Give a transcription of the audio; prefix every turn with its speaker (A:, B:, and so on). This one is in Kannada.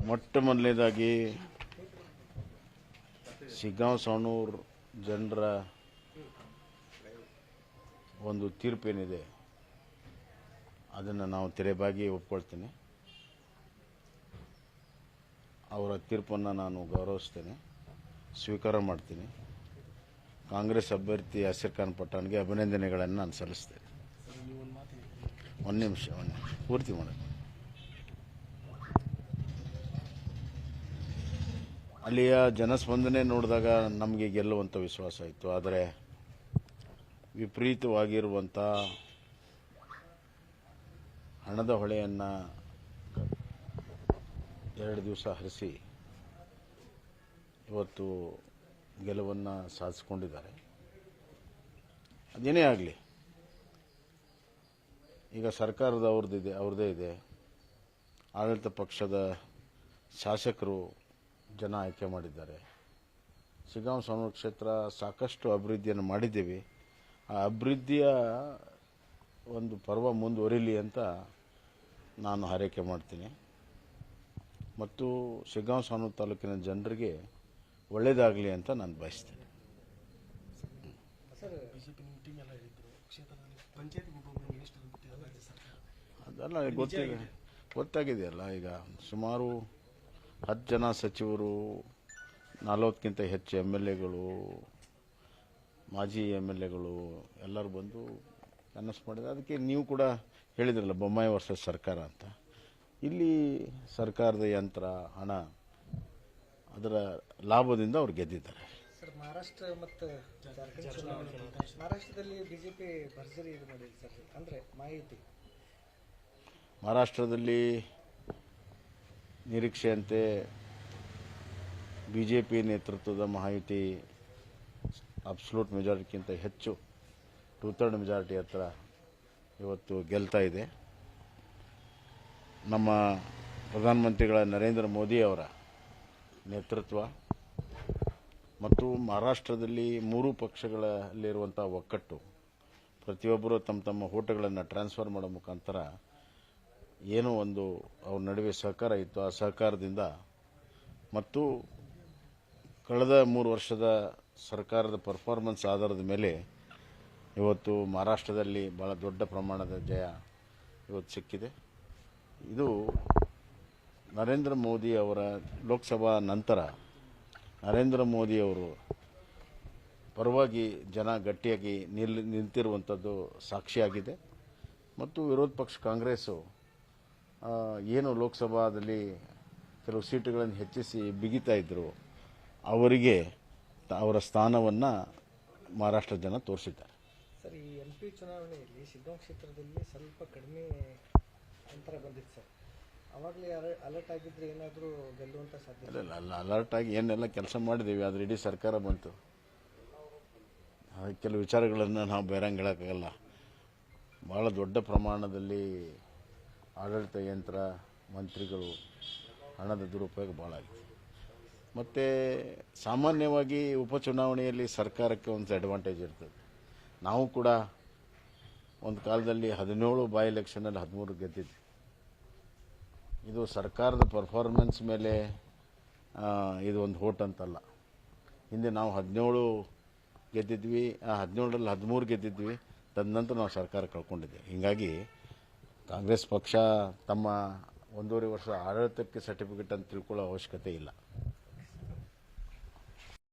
A: ಮೊಟ್ಟ ಮೊದಲನೇದಾಗಿ ಶಿಗ್ಗಾಂವ್ ಸವಣೂರು ಜನರ ಒಂದು ತೀರ್ಪೇನಿದೆ ಅದನ್ನು ನಾವು ತೆರೆಬಾಗಿ ಒಪ್ಕೊಳ್ತೇನೆ. ಅವರ ತೀರ್ಪನ್ನು ನಾನು ಗೌರವಿಸ್ತೇನೆ, ಸ್ವೀಕಾರ ಮಾಡ್ತೀನಿ. ಕಾಂಗ್ರೆಸ್ ಅಭ್ಯರ್ಥಿ ಅಸೀರ್ ಖಾನ್ ಪಠಾಣ್ಗೆ ಅಭಿನಂದನೆಗಳನ್ನು ನಾನು ಸಲ್ಲಿಸ್ತೇನೆ. ಒಂದು ನಿಮಿಷ ಪೂರ್ತಿ ಮಾಡಿ. ಅಲ್ಲಿಯ ಜನಸ್ಪಂದನೆ ನೋಡಿದಾಗ ನಮಗೆ ಗೆಲ್ಲುವಂಥ ವಿಶ್ವಾಸ ಇತ್ತು. ಆದರೆ ವಿಪರೀತವಾಗಿರುವಂಥ ಹಣದ ಹೊಳೆಯನ್ನು 2 ದಿವಸ ಹರಿಸಿ ಇವತ್ತು ಗೆಲುವನ್ನು ಸಾಧಿಸಿಕೊಂಡಿದ್ದಾರೆ. ಅದೇನೇ ಆಗಲಿ, ಈಗ ಸರ್ಕಾರದ ಅವ್ರದ್ದೇ ಇದೆ. ಆಡಳಿತ ಪಕ್ಷದ ಶಾಸಕರು ಜನ ಆಯ್ಕೆ ಮಾಡಿದ್ದಾರೆ. ಶಿಗ್ಗಾಂವ್ ಸವಣೂರು ಕ್ಷೇತ್ರ ಸಾಕಷ್ಟು ಅಭಿವೃದ್ಧಿಯನ್ನು ಮಾಡಿದ್ದೇವೆ. ಆ ಅಭಿವೃದ್ಧಿಯ ಒಂದು ಪರ್ವ ಮುಂದುವರಿಲಿ ಅಂತ ನಾನು ಹಾರೈಕೆ ಮಾಡ್ತೀನಿ. ಮತ್ತು ಶಿಗ್ಗಾಂವ್ ಸವಣೂರು ತಾಲೂಕಿನ ಜನರಿಗೆ ಒಳ್ಳೆಯದಾಗಲಿ ಅಂತ ನಾನು ಬಯಸ್ತೇನೆ. ಅದೆಲ್ಲ ಗೊತ್ತಾಗಿದೆಯಲ್ಲ. ಈಗ ಸುಮಾರು 10 ಜನ ಸಚಿವರು, 40ಕ್ಕಿಂತ ಹೆಚ್ಚು MLAಗಳು, ಮಾಜಿ MLAಗಳು ಎಲ್ಲರೂ ಬಂದು ಕನಸು ಮಾಡಿದ್ದಾರೆ. ಅದಕ್ಕೆ ನೀವು ಕೂಡ ಹೇಳಿದ್ರಲ್ಲ ಬೊಮ್ಮಾಯಿ ವರ್ಸಸ್ ಸರ್ಕಾರ ಅಂತ. ಇಲ್ಲಿ ಸರ್ಕಾರದ ಯಂತ್ರ, ಹಣ, ಅದರ ಲಾಭದಿಂದ ಅವ್ರು ಗೆದ್ದಿದ್ದಾರೆ.
B: ಸರ್, ಮಹಾರಾಷ್ಟ್ರ ಮತ್ತು ಜಾರ್ಖಂಡ್ ಚುನಾವಣೆ, ಮಹಾರಾಷ್ಟ್ರದಲ್ಲಿ ಬಿಜೆಪಿ ಭರ್ಜರಿ ಇದು ಮಾಡಿದೆ ಸರ್. ಅಂದರೆ ಮಾಹಿತಿ
A: ಮಹಾರಾಷ್ಟ್ರದಲ್ಲಿ ನಿರೀಕ್ಷೆಯಂತೆ ಬಿಜೆಪಿ ನೇತೃತ್ವದ ಮಹಾಯುತಿ ಅಬ್ಸಲ್ಯೂಟ್ ಮೆಜಾರಿಟಿಗಿಂತ ಹೆಚ್ಚು 2/3 ಮೆಜಾರಿಟಿ ಹತ್ರ ಇವತ್ತು ಗೆಲ್ತಾ ಇದೆ. ನಮ್ಮ ಪ್ರಧಾನಮಂತ್ರಿಗಳ ನರೇಂದ್ರ ಮೋದಿ ಅವರ ನೇತೃತ್ವ ಮತ್ತು ಮಹಾರಾಷ್ಟ್ರದಲ್ಲಿ 3 ಪಕ್ಷಗಳಲ್ಲಿರುವಂಥ ಒಕ್ಕಟ್ಟು, ಪ್ರತಿಯೊಬ್ಬರು ತಮ್ಮ ತಮ್ಮ ಓಟುಗಳನ್ನು ಟ್ರಾನ್ಸ್ಫರ್ ಮಾಡೋ ಮುಖಾಂತರ ಏನೋ ಒಂದು ಅವ್ರ ನಡುವೆ ಸಹಕಾರ ಇತ್ತು. ಆ ಸಹಕಾರದಿಂದ ಮತ್ತು ಕಳೆದ 3 ವರ್ಷದ ಸರ್ಕಾರದ ಪರ್ಫಾರ್ಮೆನ್ಸ್ ಆಧಾರದ ಮೇಲೆ ಇವತ್ತು ಮಹಾರಾಷ್ಟ್ರದಲ್ಲಿ ಭಾಳ ದೊಡ್ಡ ಪ್ರಮಾಣದ ಜಯ ಇವತ್ತು ಸಿಕ್ಕಿದೆ. ಇದು ನರೇಂದ್ರ ಮೋದಿ ಅವರ ಲೋಕಸಭಾ ನಂತರ ನರೇಂದ್ರ ಮೋದಿ ಅವರು ಪರವಾಗಿ ಜನ ಗಟ್ಟಿಯಾಗಿ ನಿಂತಿರುವಂಥದ್ದು ಸಾಕ್ಷಿಯಾಗಿದೆ. ಮತ್ತು ವಿರೋಧ ಪಕ್ಷ ಕಾಂಗ್ರೆಸ್ಸು ಏನು ಲೋಕಸಭಾದಲ್ಲಿ ಕೆಲವು ಸೀಟುಗಳನ್ನು ಹೆಚ್ಚಿಸಿ ಬಿಗಿತಾ ಇದ್ದರು, ಅವರಿಗೆ ಅವರ ಸ್ಥಾನವನ್ನು ಮಹಾರಾಷ್ಟ್ರ ಜನ ತೋರಿಸಿದ್ದಾರೆ.
B: ಸರ್, ಈ MP ಚುನಾವಣೆಯಲ್ಲಿ ಶಿಗ್ಗಾಂವ್ ಕ್ಷೇತ್ರದಲ್ಲಿ ಸ್ವಲ್ಪ ಕಡಿಮೆ ಅಂತರ ಬಂದಿತ್ತು ಸರ್. ಅವಾಗಲೇ ಅಲರ್ಟ್ ಆಗಿದ್ರೆ ಏನಾದರೂ ಗೆಲ್ಲುವಂಥ ಸಾಧ್ಯತೆ
A: ಇಲ್ಲ. ಅಲರ್ಟ್ ಆಗಿ ಏನೆಲ್ಲ ಕೆಲಸ ಮಾಡಿದ್ದೀವಿ, ಆದರೆ ಇಡೀ ಸರ್ಕಾರ ಬಂತು. ಕೆಲವು ವಿಚಾರಗಳನ್ನು ನಾವು ಬೇರಂಗೆ ಹೇಳೋಕ್ಕಾಗಲ್ಲ. ಭಾಳ ದೊಡ್ಡ ಪ್ರಮಾಣದಲ್ಲಿ ಆಡಳಿತ ಯಂತ್ರ, ಮಂತ್ರಿಗಳು, ಹಣದ ದುರುಪಯೋಗ ಭಾಳ ಆಗಿದೆ. ಮತ್ತು ಸಾಮಾನ್ಯವಾಗಿ ಉಪಚುನಾವಣೆಯಲ್ಲಿ ಸರ್ಕಾರಕ್ಕೆ ಒಂದು ಅಡ್ವಾಂಟೇಜ್ ಇರ್ತದೆ. ನಾವು ಕೂಡ ಒಂದು ಕಾಲದಲ್ಲಿ 17 ಬೈ ಎಲೆಕ್ಷನಲ್ಲಿ 13 ಗೆದ್ದಿದ್ವಿ. ಇದು ಸರ್ಕಾರದ ಪರ್ಫಾರ್ಮೆನ್ಸ್ ಮೇಲೆ ಇದು ಒಂದು ಹೋಟ್ ಅಂತಲ್ಲ. ಹಿಂದೆ ನಾವು 17 ಗೆದ್ದಿದ್ವಿ, ಆ 17ರಲ್ಲಿ 13 ಗೆದ್ದಿದ್ವಿ. ತದನಂತರ ನಾವು ಸರ್ಕಾರ ಕಳ್ಕೊಂಡಿದ್ದೇವೆ. ಹೀಗಾಗಿ ಕಾಂಗ್ರೆಸ್ ಪಕ್ಷ ತಮ್ಮ 1.5 ವರ್ಷ ಆಡಳಿತಕ್ಕೆ ಸರ್ಟಿಫಿಕೇಟ್ ಅಂತ ತಿಳ್ಕೊಳ್ಳೋ ಅವಶ್ಯಕತೆ ಇಲ್ಲ.